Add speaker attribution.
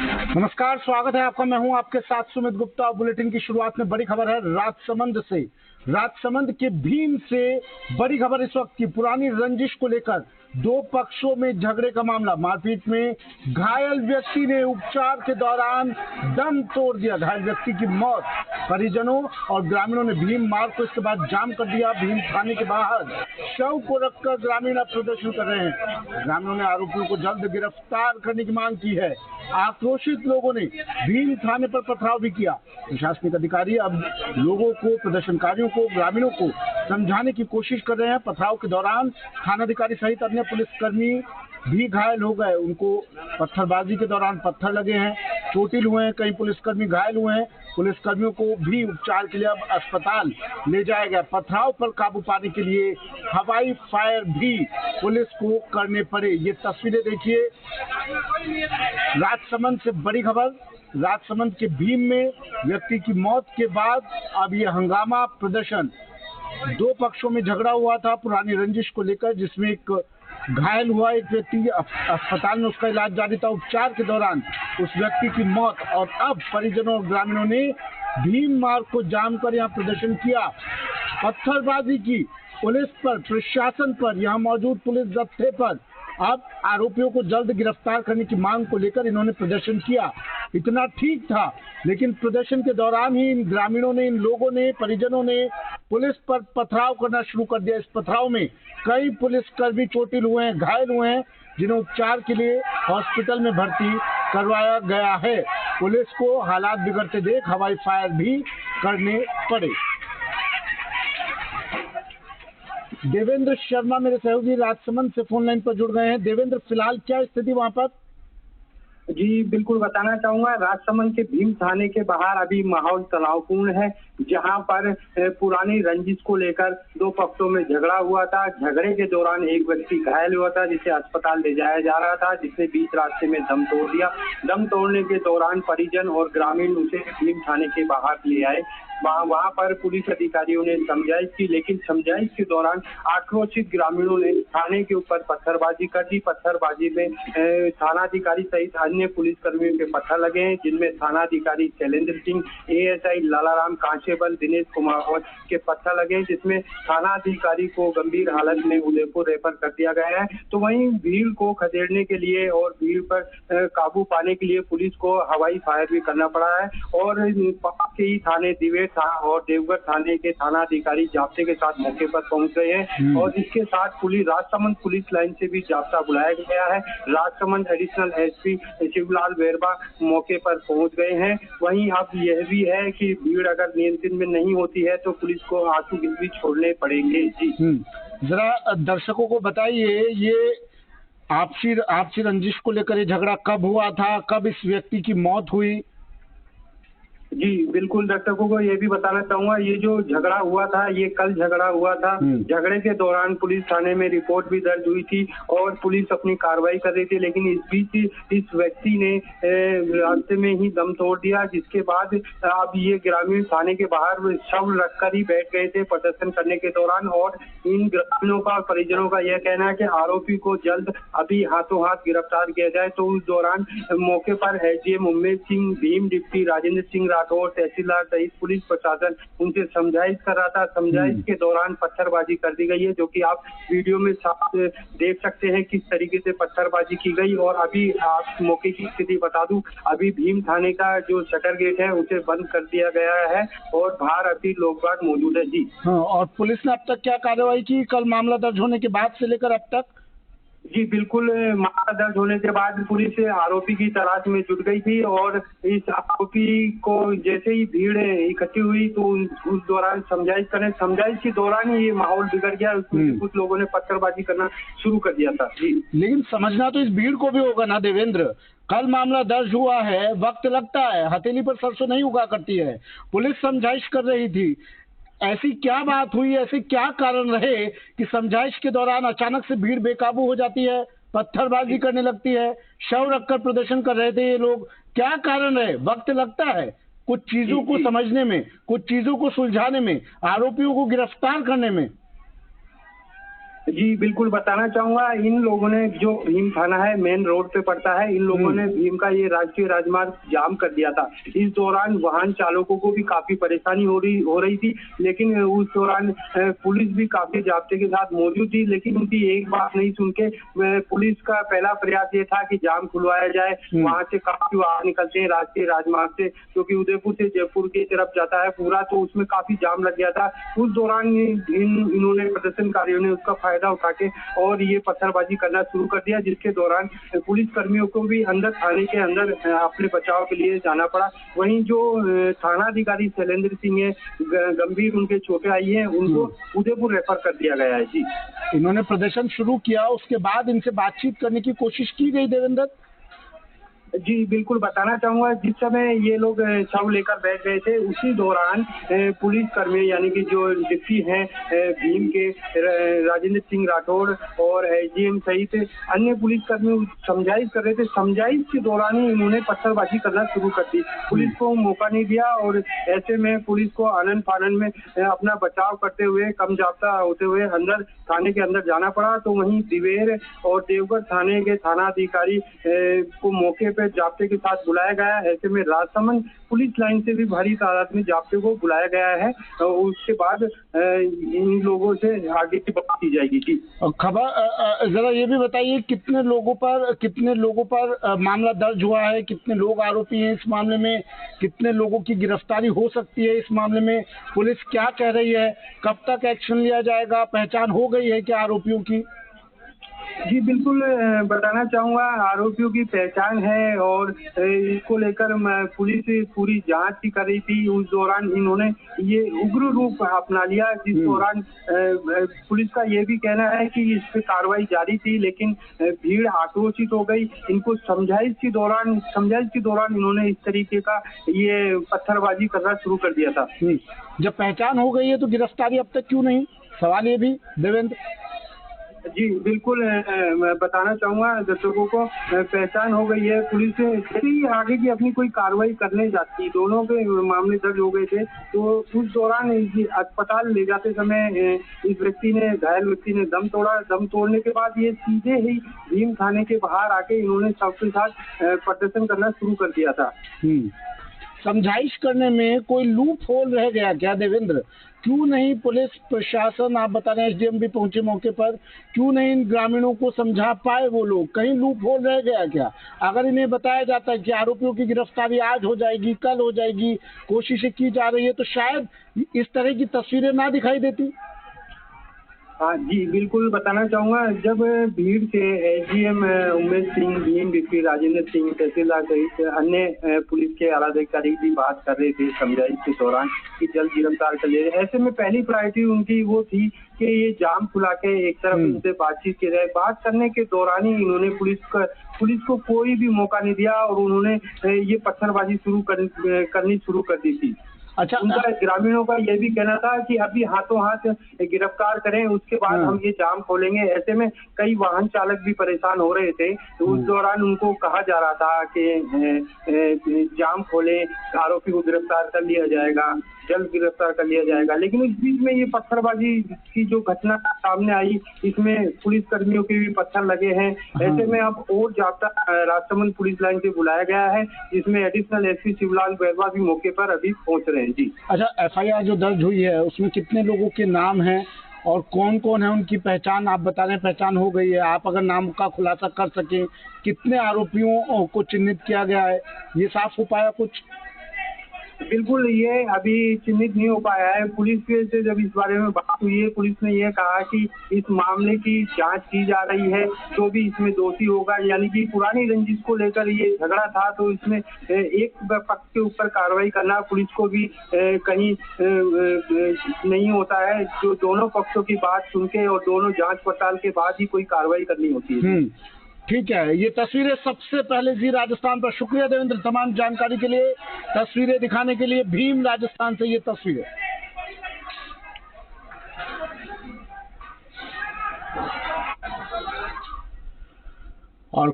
Speaker 1: नमस्कार, स्वागत है आपका। मैं हूं आपके साथ सुमित गुप्ता। बुलेटिन की शुरुआत में बड़ी खबर है राजसमंद से। राजसमंद के भीम से बड़ी खबर इस वक्त की। पुरानी रंजिश को लेकर दो पक्षों में झगड़े का मामला। मारपीट में घायल व्यक्ति ने उपचार के दौरान दम तोड़ दिया। घायल व्यक्ति की मौत। परिजनों और ग्रामीणों ने भीम मार्ग को इसके बाद जाम कर दिया। भीम थाने के बाहर शव को रखकर ग्रामीण अब प्रदर्शन कर रहे हैं। ग्रामीणों ने आरोपियों को जल्द गिरफ्तार करने की मांग की है। आक्रोशित लोगों ने भीम थाने पर पथराव भी किया। प्रशासनिक अधिकारी अब लोगों को, प्रदर्शनकारियों को, ग्रामीणों को समझाने की कोशिश कर रहे हैं। पथराव के दौरान थानाधिकारी सहित अन्य पुलिसकर्मी भी घायल हो गए। उनको पत्थरबाजी के दौरान पत्थर लगे हैं, चोटिल हुए हैं, कई पुलिसकर्मी घायल हुए हैं। पुलिसकर्मियों को भी उपचार के लिए अब अस्पताल ले जाया गया। पथराव पर काबू पाने के लिए हवाई फायर भी पुलिस को करने पड़े। ये तस्वीरें देखिए। राजसमंद से बड़ी खबर। राजसमंद के भीम में व्यक्ति की मौत के बाद अब ये हंगामा प्रदर्शन। दो पक्षों में झगड़ा हुआ था पुरानी रंजिश को लेकर, जिसमें एक घायल हुआ, एक व्यक्ति अस्पताल में उसका इलाज जारी था। उपचार के दौरान उस व्यक्ति की मौत। और अब परिजनों और ग्रामीणों ने भीम मार्ग को जाम कर यहाँ प्रदर्शन किया, पत्थरबाजी की पुलिस पर, प्रशासन पर, यहाँ मौजूद पुलिस जत्थे पर। अब आरोपियों को जल्द गिरफ्तार करने की मांग को लेकर इन्होंने प्रदर्शन किया। इतना ठीक था, लेकिन प्रदर्शन के दौरान ही इन ग्रामीणों ने, इन लोगों ने, परिजनों ने पुलिस पर पथराव करना शुरू कर दिया। इस पथराव में कई पुलिसकर्मी चोटिल हुए हैं, घायल हुए हैं, जिन्हें उपचार के लिए हॉस्पिटल में भर्ती करवाया गया है। पुलिस को हालात बिगड़ते देख हवाई फायर भी करने पड़े। देवेंद्र शर्मा मेरे सहयोगी राजसमंद से फोन लाइन पर जुड़ गए हैं। देवेंद्र, फिलहाल क्या स्थिति वहां पर?
Speaker 2: जी बिल्कुल बताना चाहूंगा। राजसमंद के भीम थाने के बाहर अभी माहौल तनावपूर्ण है, जहां पर पुरानी रंजिश को लेकर दो पक्षों में झगड़ा हुआ था। झगड़े के दौरान एक व्यक्ति घायल हुआ था, जिसे अस्पताल ले जाया जा रहा था, जिसने बीच रास्ते में दम तोड़ दिया। दम तोड़ने के दौरान परिजन और ग्रामीण उसे भीम थाने के बाहर ले आए। वहां पर पुलिस अधिकारियों ने समझाइश की, लेकिन समझाइश के दौरान आक्रोशित ग्रामीणों ने थाने के ऊपर पत्थरबाजी कर दी। पत्थरबाजी में थानाधिकारी सहित अन्य पुलिसकर्मियों के पत्थर लगे हैं, जिनमें थानाधिकारी शैलेंद्र सिंह, एएसआई लालाराम कांस्टेबल दिनेश कुमार के पत्थर लगे, जिसमें थानाधिकारी को गंभीर हालत में उदयपुर रेफर कर दिया गया है। तो वहीं भीड़ को खदेड़ने के लिए और भीड़ पर काबू पाने के लिए पुलिस को हवाई फायर भी करना पड़ा है। और पास के ही थाने दिवेट और देवगढ़ थाने के थानाधिकारी जाब्ते के साथ मौके पर पहुंच गए हैं। और इसके साथ पुलिस, राजसमंद पुलिस लाइन से भी जाब्ता बुलाया गया है। राजसमंद एडिशनल एसपी शिवलाल बेरवा मौके पर पहुंच गए हैं। वहीं अब यह भी है कि भीड़ अगर नियंत्रण में नहीं होती है तो पुलिस को आंसू भी छोड़ने पड़ेंगे। जी
Speaker 1: जरा दर्शकों को बताइए, ये आपसी रंजिश को लेकर ये झगड़ा कब हुआ था, कब इस व्यक्ति की मौत हुई?
Speaker 2: जी बिल्कुल, दर्शकों को ये भी बताना चाहूंगा, ये जो झगड़ा हुआ था ये कल झगड़ा हुआ था। झगड़े के दौरान पुलिस थाने में रिपोर्ट भी दर्ज हुई थी और पुलिस अपनी कार्रवाई कर रही थी, लेकिन इस बीच इस व्यक्ति ने रास्ते में ही दम तोड़ दिया। जिसके बाद अब ये ग्रामीण थाने के बाहर शव रखकर ही बैठ गए थे प्रदर्शन करने के दौरान। और इन ग्रामीणों का, परिजनों का यह कहना है कि आरोपी को जल्द अभी हाथों हाथ गिरफ्तार किया जाए। तो उस दौरान मौके पर एसडीएम उम्मेद सिंह, भीम डिप्टी राजेंद्र सिंह और तहसीलदार सहित पुलिस प्रशासन उनसे समझाइश कर रहा था। समझाइश के दौरान पत्थरबाजी कर दी गई है, जो कि आप वीडियो में साफ देख सकते हैं किस तरीके से पत्थरबाजी की गई। और अभी आप मौके की स्थिति बता दूं, अभी भीम थाने का जो शटर गेट है उसे बंद कर दिया गया है और बाहर अभी लोग बाग मौजूद है। जी
Speaker 1: हाँ, और पुलिस ने अब तक क्या कार्रवाई की कल मामला दर्ज होने के बाद से लेकर अब तक?
Speaker 2: जी बिल्कुल, मामला दर्ज होने के बाद पुलिस आरोपी की तलाश में जुट गई थी। और इस आरोपी को जैसे ही भीड़ इकट्ठी हुई तो उस दौरान समझाइश के दौरान ही ये माहौल बिगड़ गया। उसमें कुछ लोगों ने पत्थरबाजी करना शुरू कर दिया था। जी
Speaker 1: लेकिन समझना तो इस भीड़ को भी होगा ना देवेंद्र, कल मामला दर्ज हुआ है, वक्त लगता है, हथेली पर सरसों नहीं उगा करती है। पुलिस समझाइश कर रही थी, ऐसी क्या बात हुई, ऐसे क्या कारण रहे कि समझाइश के दौरान अचानक से भीड़ बेकाबू हो जाती है, पत्थरबाजी करने लगती है, शव रखकर प्रदर्शन कर रहे थे ये लोग? क्या कारण रहे? वक्त लगता है कुछ चीजों को समझने में, कुछ चीजों को सुलझाने में, आरोपियों को गिरफ्तार करने में।
Speaker 2: जी बिल्कुल बताना चाहूंगा, इन लोगों ने जो भीम थाना है मेन रोड पे पड़ता है, इन लोगों ने भीम का ये राष्ट्रीय राजमार्ग जाम कर दिया था। इस दौरान वाहन चालकों को भी काफी परेशानी हो रही थी, लेकिन उस दौरान पुलिस भी काफी जाब्ते के साथ मौजूद थी, लेकिन उनकी एक बात नहीं सुन के पुलिस का पहला प्रयास ये था कि जाम खुलवाया जाए। वहां से काफी वाहन निकलते हैं राष्ट्रीय राजमार्ग से, क्योंकि उदयपुर से जयपुर की तरफ जाता है पूरा, तो उसमें काफी जाम लग गया था। उस दौरान इन्होंने प्रदर्शनकारियों ने उसका फायदा उठा के और ये पत्थरबाजी करना शुरू कर दिया, जिसके दौरान पुलिस कर्मियों को भी अंदर थाने के अंदर अपने बचाव के लिए जाना पड़ा। वहीं जो थानाधिकारी शैलेंद्र सिंह है, गंभीर उनके चोटें आई हैं, उनको उदयपुर रेफर कर दिया गया है। जी,
Speaker 1: इन्होंने प्रदर्शन शुरू किया, उसके बाद इनसे बातचीत करने की कोशिश की गई देवेंद्र?
Speaker 2: जी बिल्कुल बताना चाहूंगा, जिस समय ये लोग शव लेकर बैठ गए थे, उसी दौरान पुलिस कर्मी यानी कि जो डिप्टी हैं भीम के राजेंद्र सिंह राठौड़ और एसडीएम सहित अन्य पुलिस कर्मी समझाइश कर रहे थे। समझाइश के दौरान ही इन्होंने पत्थरबाजी करना शुरू कर दी। पुलिस को मौका नहीं दिया और ऐसे में पुलिस को आनन फानन में अपना बचाव करते हुए, कम जाब्ता होते हुए अंदर थाने के अंदर जाना पड़ा। तो वहीं दिवेर और देवगढ़ थाने के थानाधिकारी को मौके पे जाब्ते के साथ बुलाया गया। ऐसे में राजसमंद पुलिस लाइन से भी भारी तादाद में जाब्ते को बुलाया गया है। उसके बाद इन लोगों से आगे की बात की जाएगी। जी,
Speaker 1: खबर जरा ये भी बताइए, कितने लोगों पर मामला दर्ज हुआ है, कितने लोग आरोपी हैं इस मामले में, कितने लोगों की गिरफ्तारी हो सकती है इस मामले में, पुलिस क्या कह रही है, कब तक एक्शन लिया जाएगा, पहचान हो गई है क्या आरोपियों की?
Speaker 2: जी बिल्कुल बताना चाहूंगा, आरोपियों की पहचान है और इसको लेकर पुलिस पूरी जांच भी कर रही थी। उस दौरान इन्होंने ये उग्र रूप अपना लिया, जिस दौरान पुलिस का ये भी कहना है कि इस पे कार्रवाई जारी थी, लेकिन भीड़ आक्रोशित हो गई। इनको समझाइश के दौरान इन्होंने इस तरीके का ये पत्थरबाजी करना शुरू कर दिया था।
Speaker 1: जब पहचान हो गई है तो गिरफ्तारी अब तक क्यों नहीं, सवाल ये भी देवेंद्र?
Speaker 2: जी बिल्कुल मैं बताना चाहूंगा दर्शकों को, पहचान हो गई है। पुलिस यदि आगे की अपनी कोई कार्रवाई करने जाती, दोनों के मामले दर्ज हो गए थे, तो उस दौरान अस्पताल ले जाते समय इस घायल व्यक्ति ने दम तोड़ा। दम तोड़ने के बाद ये सीधे ही भीम थाने के बाहर आके इन्होंने सबके साथ प्रदर्शन करना शुरू कर दिया था।
Speaker 1: समझाइश करने में कोई लूप होल रह गया क्या देवेंद्र? क्यों नहीं पुलिस प्रशासन, आप बता रहे हैं एसडीएम भी पहुंचे मौके पर, क्यों नहीं इन ग्रामीणों को समझा पाए वो लोग? कहीं लूप होल रह गया क्या? अगर इन्हें बताया जाता है कि आरोपियों की गिरफ्तारी आज हो जाएगी, कल हो जाएगी, कोशिशें की जा रही है, तो शायद इस तरह की तस्वीरें ना दिखाई देती।
Speaker 2: हाँ जी बिल्कुल बताना चाहूंगा, जब भीड़ से एसडीएम उमेश सिंह, भीम डिप्टी राजेंद्र सिंह, तहसीलदार सहित अन्य पुलिस के आला अधिकारी भी बात कर रहे थे समझाइश के दौरान कि जल्द गिरफ्तार कर ले। ऐसे में पहली प्रायोरिटी उनकी वो थी कि ये जाम खुला के एक तरफ उनसे बातचीत की जाए। बात करने के दौरान ही इन्होंने पुलिस को कोई भी मौका नहीं दिया और उन्होंने ये पत्थरबाजी करनी शुरू कर दी थी।
Speaker 1: अच्छा,
Speaker 2: उनका ग्रामीणों का यह भी कहना था कि अभी हाथों हाथ गिरफ्तार करें, उसके बाद हम ये जाम खोलेंगे। ऐसे में कई वाहन चालक भी परेशान हो रहे थे, तो उस दौरान उनको कहा जा रहा था कि जाम खोलें, आरोपी को गिरफ्तार कर लिया जाएगा, जल्द गिरफ्तार कर लिया जाएगा। लेकिन इस बीच में ये पत्थरबाजी की जो घटना सामने आई, इसमें पुलिस कर्मियों के भी पत्थर लगे हैं। ऐसे में अब और जाब्ता राजसमंद पुलिस लाइन से बुलाया गया है, जिसमें एडिशनल एसपी शिवलाल बैरवा भी मौके पर अभी पहुंच रहे हैं। जी,
Speaker 1: अच्छा, एफआईआर जो दर्ज हुई है उसमें कितने लोगों के नाम हैं और कौन कौन है उनकी पहचान? आप बता रहे हैं पहचान हो गई है, आप अगर नाम का खुलासा कर सकें, कितने आरोपियों को चिन्हित किया गया है, ये साफ हो पाया कुछ?
Speaker 2: बिल्कुल, ये अभी चिन्हित नहीं हो पाया है। पुलिस से जब इस बारे में बात हुई है, पुलिस ने यह कहा कि इस मामले की जांच की जा रही है, जो भी इसमें दोषी होगा, यानी कि पुरानी रंजिश को लेकर ये झगड़ा था, तो इसमें एक पक्ष के ऊपर कार्रवाई करना पुलिस को भी कहीं नहीं होता है। जो दोनों पक्षों की बात सुन के और दोनों जांच पड़ताल के बाद ही कोई कार्रवाई करनी होती है।
Speaker 1: ठीक है, ये तस्वीरें सबसे पहले जी राजस्थान पर। शुक्रिया देवेंद्र तमाम जानकारी के लिए, तस्वीरें दिखाने के लिए। भीम राजस्थान से ये तस्वीरें।